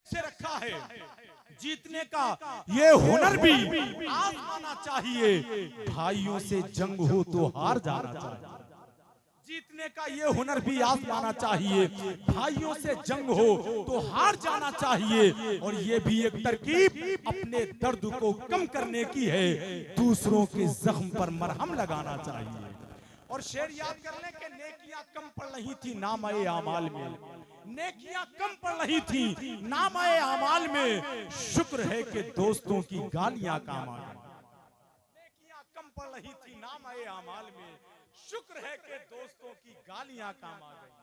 से रखा है। जीतने का ये हुनर भी आजमाना चाहिए, भाइयों से जंग हो तो हार जाना चाहिए। जीतने का ये हुनर भी आजमाना चाहिए, भाइयों से जंग हो तो हार जाना चाहिए। और ये भी एक तरकीब अपने दर्द को कम करने की है, दूसरों के जख्म पर मरहम लगाना चाहिए। और शेर याद कर लें कि नेकियां कम पड़ रही थी नामाए आमाल में, नेकियां कम पड़ रही थी नामाए आमाल में, शुक्र है कि दोस्तों की गालियां काम आ गई। नेकियां कम पड़ रही थी नामाए आमाल में, शुक्र है कि दोस्तों की गालियां काम आ गई।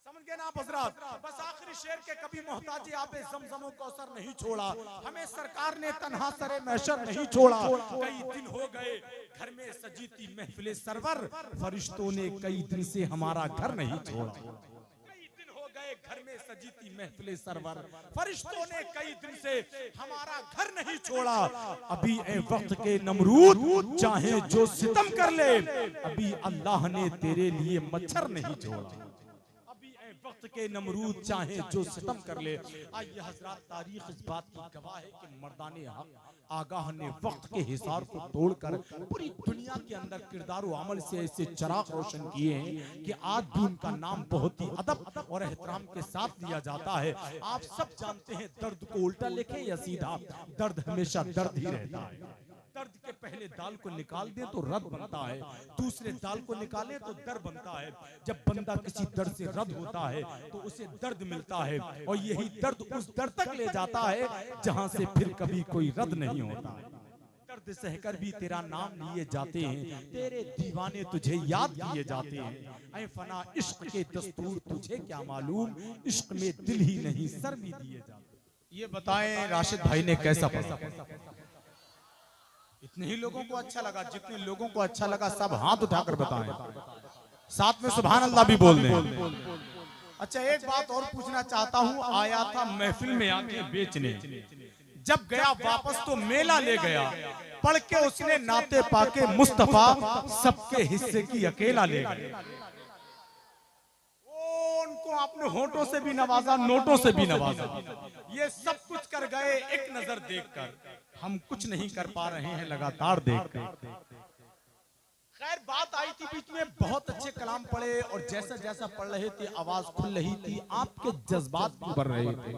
समझ गए ना आप हजरात? बस आखिरी शेर के कभी मोहताजी आपे ज़मज़म कौसर नहीं छोड़ा, हमें सरकार ने तन्हा सरे महशर नहीं छोड़ा। कई दिन हो गए घर में सजी थी महफिले सरवर, फरिश्तों ने कई दिन से हमारा घर नहीं छोड़ा। कई दिन हो गए घर में सजी थी महफिले सरवर, फरिश्तों ने कई दिन से हमारा घर नहीं छोड़ा। अभी ए वक्त के नमरूद चाहे जो सितम कर ले, अभी अल्लाह ने तेरे लिए मच्छर नहीं छोड़ा। वक्त के नमरूद चाहे जो सितम कर ले। आइए हजरात, तारीख इस बात की गवाह है कि मर्दाने हक आगाह ने वक्त के हिसार को तोड़कर पूरी दुनिया के अंदर किरदार व अमल से ऐसे चराग रोशन किए हैं कि आज भी उनका नाम बहुत ही अदब और एहतराम के साथ लिया जाता है। आप सब जानते हैं, दर्द को उल्टा लिखें या सीधा, दर्द हमेशा दर्द ही रहता है। दर्द के पहले दाल को निकाल दें तो रद बनता है, दूसरे दाल को निकालें तो दर्द बनता है। जब बंदा किसी दर्द से रद होता है तो उसे दर्द मिलता है, और यही दर्द उस दर्द तक ले जाता है जहां से फिर कभी कोई रद नहीं होता। दर्द सहकर भी तेरा नाम लिए जाते हैं, तेरे दीवाने तुझे याद किए जाते हैं। ऐ फना इश्क के दस्तूर तुझे क्या मालूम, इश्क में दिल ही नहीं सर भी दिए जाते। ये बताएं राशिद भाई ने कैसा पढ़ा? इतने ही लोगों को अच्छा लगा? जितने लोगों को अच्छा लगा सब हाथ उठाकर बताएं, साथ में सुभान अल्लाह भी बोल दें। अच्छा, एक बात और पूछना चाहता हूँ, आया था महफिल में आके बेचने, जब गया वापस तो मेला ले गया, पढ़ के उसने नाते पाके मुस्तफा, सबके हिस्से की अकेला ले गया। उनको आपने होठों से भी नवाजा, नोटों से भी नवाजा, ये सब कुछ कर गए एक नजर देखकर। हम कुछ नहीं कर पा रहे हैं लगातार देखकर। खैर, बात आई थी बीच में, बहुत अच्छे कलाम पढ़े, और जैसा जैसा पढ़ रहे थे आवाज खुल रही थी, आपके जज्बात उभर रहे थे,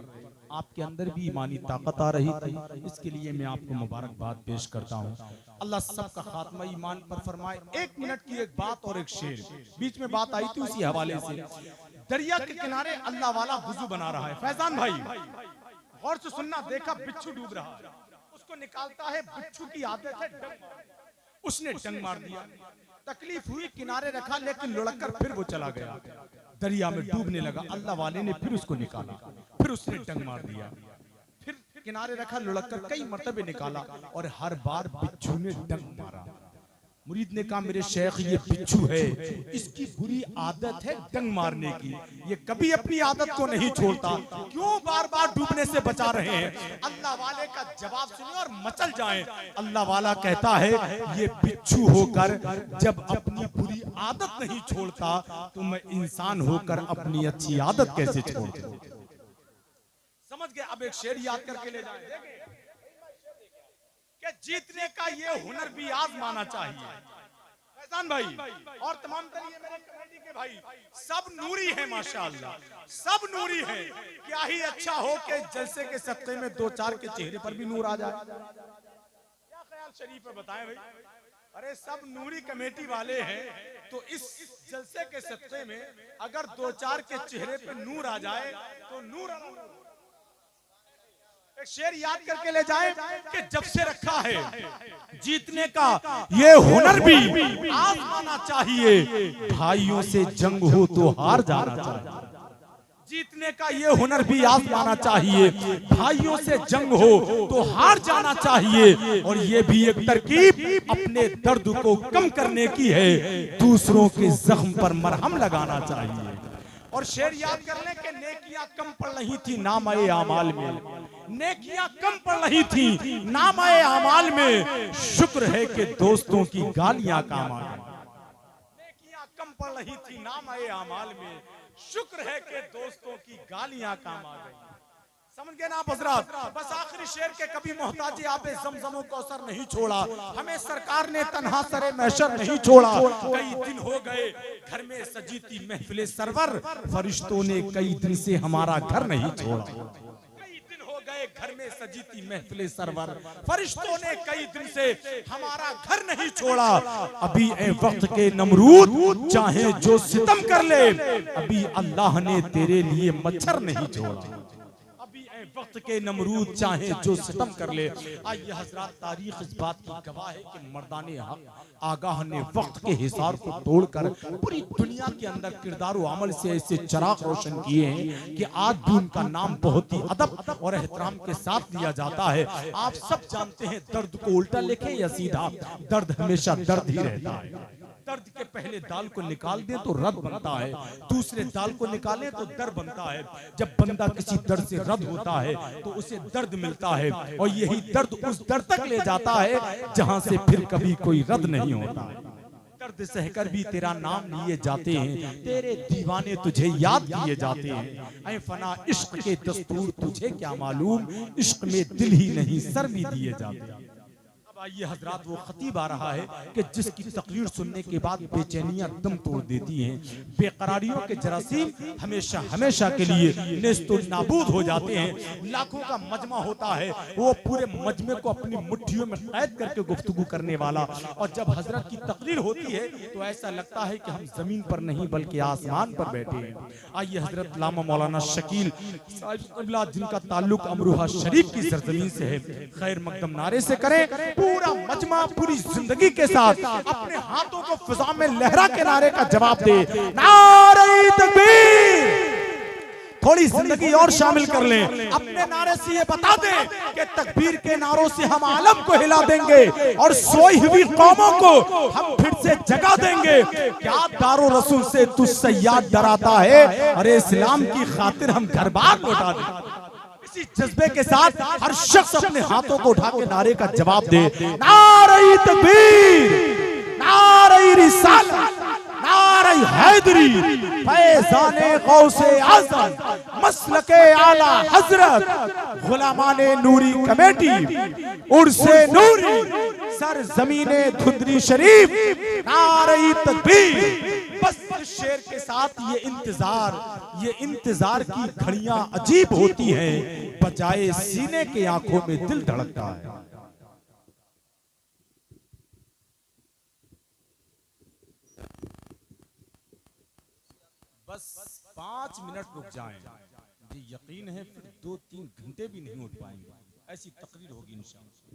आपके अंदर भी ईमानी ताकत आ रही थी। इसके लिए मैं आपको मुबारकबाद पेश करता हूँ। अल्लाह सबका खात्मा ईमान पर फरमाए। एक मिनट की एक बात और एक शेर, बीच में बात आई थी उसी हवाले से। दरिया के किनारे अल्लाह वाला वुजू बना रहा है। फैजान भाई गौर से सुनना, देखा बिच्छू डूब रहा है, उसको निकालता है, बिच्छू की आदत है डंग, उसने डंग मार दिया, तकलीफ हुई, किनारे रखा, लेकिन लुढ़क कर फिर वो चला गया, दरिया में डूबने लगा। अल्लाह वाले ने फिर उसको निकाला, फिर उसने डंग मार दिया, फिर किनारे रखा, लुढ़क कर कई मर्तबे निकाला, और हर बार बिच्छू ने डंग मारा। मुरीद ने कहा, मेरे शेख ये बिच्छू है, इसकी बुरी आदत है डंग मारने की, ये कभी अपनी आदत को नहीं छोड़ता, क्यों बार बार डूबने से बचा रहे हैं? अल्लाह वाले का जवाब सुनिए और मचल जाएं। अल्लाह वाला कहता है, ये बिच्छू होकर जब अपनी बुरी आदत नहीं छोड़ता, तो मैं इंसान होकर अपनी अच्छी आदत कैसे छोड़ता? समझ गए? अब एक शेर याद करके ले जाए कि जीतने का ये हुनर भी आजमाना चाहिए। फैजान भाई और तमाम तरीके मेरे कमेटी के भाई सब नूरी हैं माशाअल्लाह, सब नूरी हैं। क्या ही अच्छा हो कि जलसे के सत्ते में दो चार के चेहरे पर भी नूर आ जाए। क्या ख्याल शरीफ है बताएं भाई? अरे सब नूरी कमेटी वाले हैं, तो इस जलसे के सत्ते में अगर दो चार के चेहरे पे नूर आ जाए तो नूर। एक शेर याद करके ले जाएं कि जब से रखा है जीतने का ये हुनर भी आजमाना चाहिए, भाइयों से जंग हो तो हार जाना चाहिए। जीतने का ये हुनर भी आजमाना चाहिए, भाइयों से जंग हो तो हार जाना चाहिए। और ये भी एक तरकीब अपने दर्द को कम करने की है, दूसरों के जख्म पर मरहम लगाना चाहिए। और शेर याद कर लें कि नेकियां कम पड़ रही थी नामाए आमाल में, नेकियां कम पड़ रही थी नामाए आमाल में, शुक्र है कि दोस्तों की गालियां काम आ गई। नेकियां कम पड़ रही थी नामाए आमाल में, शुक्र है कि दोस्तों की गालियां काम आ गई। समझ गए ना आप हजरात। बस आखिरी शेर के कभी मोहताजी आपे ज़मज़म कौसर नहीं छोड़ा, हमें सरकार ने तन्हा सरे महशर नहीं छोड़ा। कई दिन हो गए घर में सजी थी महफिले सरवर, फरिश्तों ने कई दिन से हमारा घर नहीं छोड़ा। कई दिन हो गए घर में सजी थी महफिले सरवर, फरिश्तों ने कई दिन से हमारा घर नहीं छोड़ा। अभी ए वक्त के नमरूद चाहे जो सितम कर ले, अभी अल्लाह ने तेरे लिए मच्छर नहीं छोड़ा। वक्त के नमरूद चाहे जो सितम कर ले। आइए हजरात, तारीख इस बात की गवाह है कि मर्दाने हक आगाह ने वक्त के हिसार को तोड़कर पूरी दुनिया के अंदर किरदार व अमल से ऐसे चराग रोशन किए हैं कि आज भी उनका नाम बहुत ही अदब और एहतराम के साथ लिया जाता है। आप सब जानते हैं, दर्द को उल्टा लिखे या सीधा, दर्द हमेशा दर्द ही रहता है। दर्द के पहले दाल को निकाल दें तो रद बनता है, दूसरे दाल को निकालें तो दर्द बनता है। जब बंदा किसी दर्द से रद होता है तो उसे दर्द मिलता है, और यही दर्द उस दर्द तक ले जाता है जहां से फिर कभी कोई रद नहीं होता। दर्द सहकर भी तेरा नाम लिए जाते हैं, तेरे दीवाने तुझे याद किए जाते हैं। ऐ फना इश्क के दस्तूर तुझे क्या मालूम, इश्क में दिल ही नहीं सर भी दिए जाते हैं। आइए हजरात, वो खतीब आ रहा है कि जिसकी तकरीर सुनने के बाद बेचैनियां दम तोड़ देती हैं, बेकरारियों के जरासीम हमेशा हमेशा के लिए नेस्तो नाबूद हो जाते हैं। लाखों का मजमा होता है, वो पूरे मजमे को अपनी मुट्ठियों में कैद करके गुफ्तगू करने वाला, और जब हजरत की तकरीर होती है तो ऐसा लगता है कि हम जमीन पर नहीं बल्कि आसमान पर बैठे हैं। आइए हजरत लामा मौलाना शकील साहिब, जिनका ताल्लुक अमरोहा शरीफ की सरजमीन से है, खैर मकदम नारे से करें। पूरा मजमा पूरी जिंदगी के साथ अपने हाथों को फिजा में लहरा के नारे का जवाब दे, नारे तकबीर। थोड़ी जिंदगी और शामिल कर लें, अपने नारे से ये बता दें कि तकबीर के नारों से हम आलम को हिला देंगे और सोई हुई कौमों को हम फिर से जगा देंगे। क्या दारो रसूल से तू सयाद डराता है, अरे इस्लाम की खातिर हम घर बार लौटा दें। इसी जज्बे के साथ हर शख्स अपने हाथों को उठा के नारे का जवाब दे, नारे तकबीर, नारे रिसालत, नारे हैदरी, फैज़ाने गौसे आज़म, मसलके आला हजरत, गुलामाने नूरी कमेटी, उर्से नूरी, सर जमीने धुंधरी शरीफ, नारे तकबीर। बस शेर के साथ ये इंतजार की घड़ियां अजीब होती हैं, बजाए सीने के आंखों में दिल धड़कता है। बस 5 मिनट रुक जाएं, मुझे यकीन है फिर 2-3 घंटे भी नहीं उठ पाएंगे। ऐसी तकरीर होगी इंशाअल्लाह।